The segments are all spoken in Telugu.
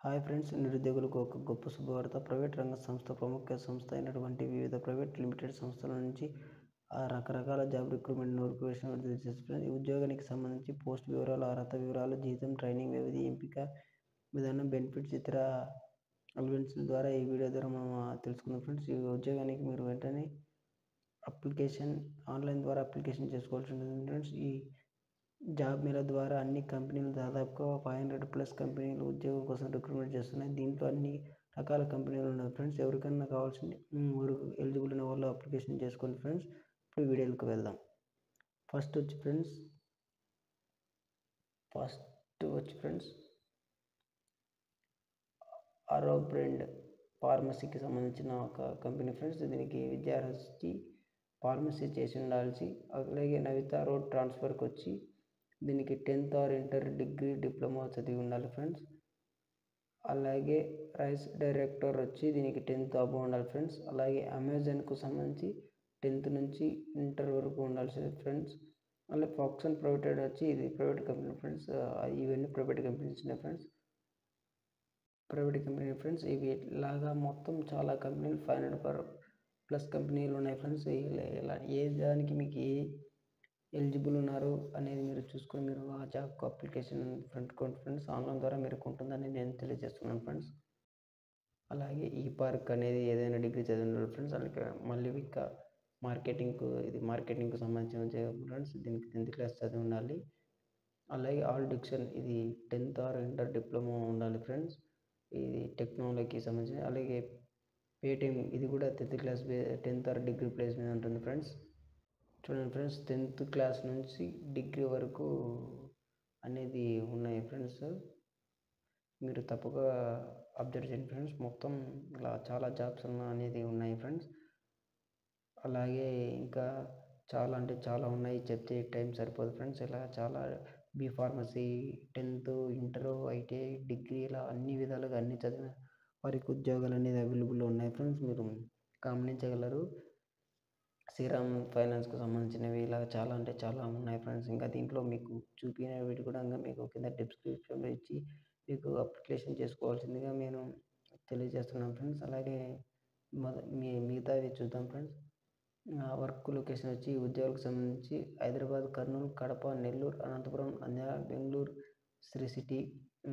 హాయ్ ఫ్రెండ్స్, నిరుద్యోగులకు ఒక గొప్ప శుభవార్త. ప్రైవేట్ రంగ సంస్థ, ప్రముఖ సంస్థ అయినటువంటి వివిధ ప్రైవేట్ లిమిటెడ్ సంస్థల నుంచి రకరకాల జాబ్ రిక్రూట్మెంట్ నోటిఫికేషన్ విడుదల చేస్తున్నారు. ఈ ఉద్యోగానికి సంబంధించి పోస్ట్ వివరాలు, అర్హత వివరాలు, జీతం, ట్రైనింగ్ వ్యవధి, ఎంపిక విధానం, బెనిఫిట్స్, ఇతర అలవెన్స్ల ద్వారా ఈ వీడియో ద్వారా మనం తెలుసుకుందాం ఫ్రెండ్స్. ఈ ఉద్యోగానికి మీరు వెంటనే ఆన్లైన్ ద్వారా అప్లికేషన్ చేసుకోవాల్సి ఉంటుంది ఫ్రెండ్స్. ఈ జాబ్ మేళా ద్వారా అన్ని కంపెనీలు, దాదాపుగా 500+ కంపెనీలు ఉద్యోగం కోసం రిక్రూట్మెంట్ చేస్తున్నాయి. దీంట్లో అన్ని రకాల కంపెనీలు ఉన్నాయి ఫ్రెండ్స్. ఎవరికైనా కావాల్సింది ఎలిజిబుల్ ఉన్న వాళ్ళు అప్లికేషన్ చేసుకోండి ఫ్రెండ్స్. ఇప్పుడు వీడియోలకు వెళ్దాం. ఫస్ట్ వచ్చి ఫ్రెండ్స్ ఆరో బ్రాండ్ ఫార్మసీకి సంబంధించిన ఒక కంపెనీ ఫ్రెండ్స్. దీనికి విద్యార్థి ఫార్మసీ చేసి ఉండాల్సి, అలాగే నవిత రోడ్ ట్రాన్స్ఫర్కి వచ్చి దీనికి 10th are inter degree diploma చదివి ఉండాలి ఫ్రెండ్స్. అలాగే రైస్ డైరెక్టర్ వచ్చి దీనికి 10th అబోవ్ ఉండాలి ఫ్రెండ్స్. అలాగే అమెజాన్కు సంబంధించి 10th నుంచి ఇంటర్ వరకు ఉండాల్సింది ఫ్రెండ్స్. అలాగే ఫాక్సన్ ప్రైవేట్ వచ్చి ఇది ప్రైవేట్ కంపెనీ ఫ్రెండ్స్. ఇవన్నీ ప్రైవేట్ కంపెనీస్ ఫ్రెండ్స్. ఇవి ఇలాగా మొత్తం చాలా కంపెనీలు 500+ కంపెనీలు ఉన్నాయి ఫ్రెండ్స్. ఇలా ఏ దానికి మీకు ఏ ఎలిజిబుల్ ఉన్నారు అనేది మీరు చూసుకొని మీరు ఆ జాబ్కు అప్లికేషన్ ఫ్రెండ్స్ ఆన్లైన్ ద్వారా మీరు ఉంటుందని నేను తెలియజేస్తున్నాను ఫ్రెండ్స్. అలాగే ఈ పార్క్ అనేది ఏదైనా డిగ్రీ చదివిన ఫ్రెండ్స్. అలాగే మళ్ళీ ఇంకా మార్కెటింగ్కు సంబంధించిన జాబ్ ఫ్రెండ్స్. దీనికి 10th క్లాస్ చదివి ఉండాలి. అలాగే ఆల్ డిక్షన్ ఇది 10th ఆర్ ఇంటర్ డిప్లొమా ఉండాలి ఫ్రెండ్స్. ఇది టెక్నాలజీకి సంబంధించి. అలాగే పేటీఎం ఇది కూడా 10th ఆర్ డిగ్రీ ప్లేస్ మీద ఉంటుంది ఫ్రెండ్స్. చూడండి ఫ్రెండ్స్, 10th క్లాస్ నుంచి డిగ్రీ వరకు అనేది ఉన్నాయి ఫ్రెండ్స్. మీరు తప్పుగా అబ్జర్వ్ చేయండి ఫ్రెండ్స్. మొత్తం ఇలా చాలా జాబ్స్ అనేది ఉన్నాయి ఫ్రెండ్స్. అలాగే ఇంకా చాలా అంటే చాలా ఉన్నాయి, చెప్తే టైం సరిపోదు ఫ్రెండ్స్. ఇలా చాలా B pharmacy, 10th, inter, ITI, degree ఇలా అన్ని విధాలుగా అన్ని చదివిన వారికి ఉద్యోగాలు అనేది అవైలబుల్లో ఉన్నాయి ఫ్రెండ్స్. మీరు గమనించగలరు. శ్రీరామ్ ఫైనాన్స్కు సంబంధించినవి ఇలా చాలా అంటే చాలా ఉన్నాయి ఫ్రెండ్స్. ఇంకా దీంట్లో మీకు చూపినవి కూడా మీకు కింద డిస్క్రిప్షన్లో ఇచ్చి మీకు అప్లికేషన్ చేసుకోవాల్సిందిగా నేను తెలియజేస్తున్నాను ఫ్రెండ్స్. అలాగే మిగతావి చూద్దాం ఫ్రెండ్స్. వర్క్ లొకేషన్ వచ్చి ఉద్యోగాలకు సంబంధించి హైదరాబాద్, కర్నూలు, కడప, నెల్లూరు, అనంతపురం, నంద్యాల, బెంగళూరు, శ్రీ సిటీ,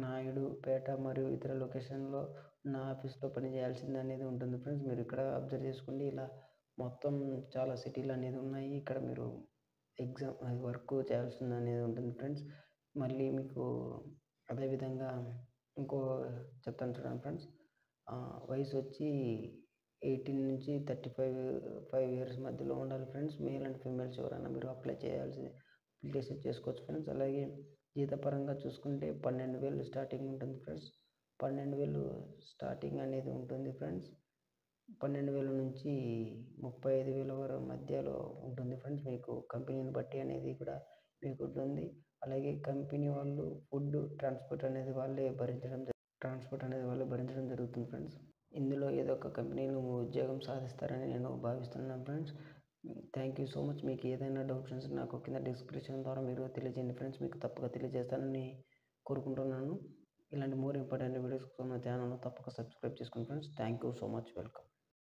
నాయుడు పేట మరియు ఇతర లొకేషన్లో ఉన్న ఆఫీస్లో పనిచేయాల్సింది అనేది ఉంటుంది ఫ్రెండ్స్. మీరు ఇక్కడ అబ్జర్వ్ చేసుకోండి. ఇలా మొత్తం చాలా సిటీలు అనేది ఉన్నాయి. ఇక్కడ మీరు వర్క్ చేయాల్సింది అనేది ఉంటుంది ఫ్రెండ్స్. మళ్ళీ మీకు అదేవిధంగా ఇంకో చెప్తాను చూడండి ఫ్రెండ్స్. వయసు వచ్చి 18 నుంచి 35 ఇయర్స్ మధ్యలో ఉండాలి ఫ్రెండ్స్. మేల్ అండ్ ఫీమేల్స్ ఎవరైనా మీరు అప్లికేషన్ చేసుకోవచ్చు ఫ్రెండ్స్. అలాగే జీతపరంగా చూసుకుంటే 12,000 స్టార్టింగ్ ఉంటుంది ఫ్రెండ్స్. 12,000 స్టార్టింగ్ అనేది ఉంటుంది ఫ్రెండ్స్. 12,000 నుంచి 35,000 వరకు మధ్యలో ఉంటుంది ఫ్రెండ్స్. మీకు కంపెనీని బట్టి అనేది కూడా మీకు ఉంటుంది. అలాగే కంపెనీ వాళ్ళు ఫుడ్, ట్రాన్స్పోర్ట్ అనేది వాళ్ళే భరించడం జరుగుతుంది ఫ్రెండ్స్. ఇందులో ఏదో ఒక కంపెనీలో ఉద్యోగం సాధిస్తారని నేను భావిస్తున్నాను friends. Thank you so much. మీకు ఏదైనా డౌట్స్ నాకు కింద డిస్క్రిప్షన్ ద్వారా మీరు తెలియజేయండి ఫ్రెండ్స్. మీకు తప్పక తెలియజేస్తానని కోరుకుంటున్నాను. ఇలాంటి మోర్ ఇంపార్టెంట్ వీడియోస్ కోసం నా ఛానల్ను తప్పక సబ్స్క్రైబ్ చేసుకోండి friends. Thank you so much. Welcome.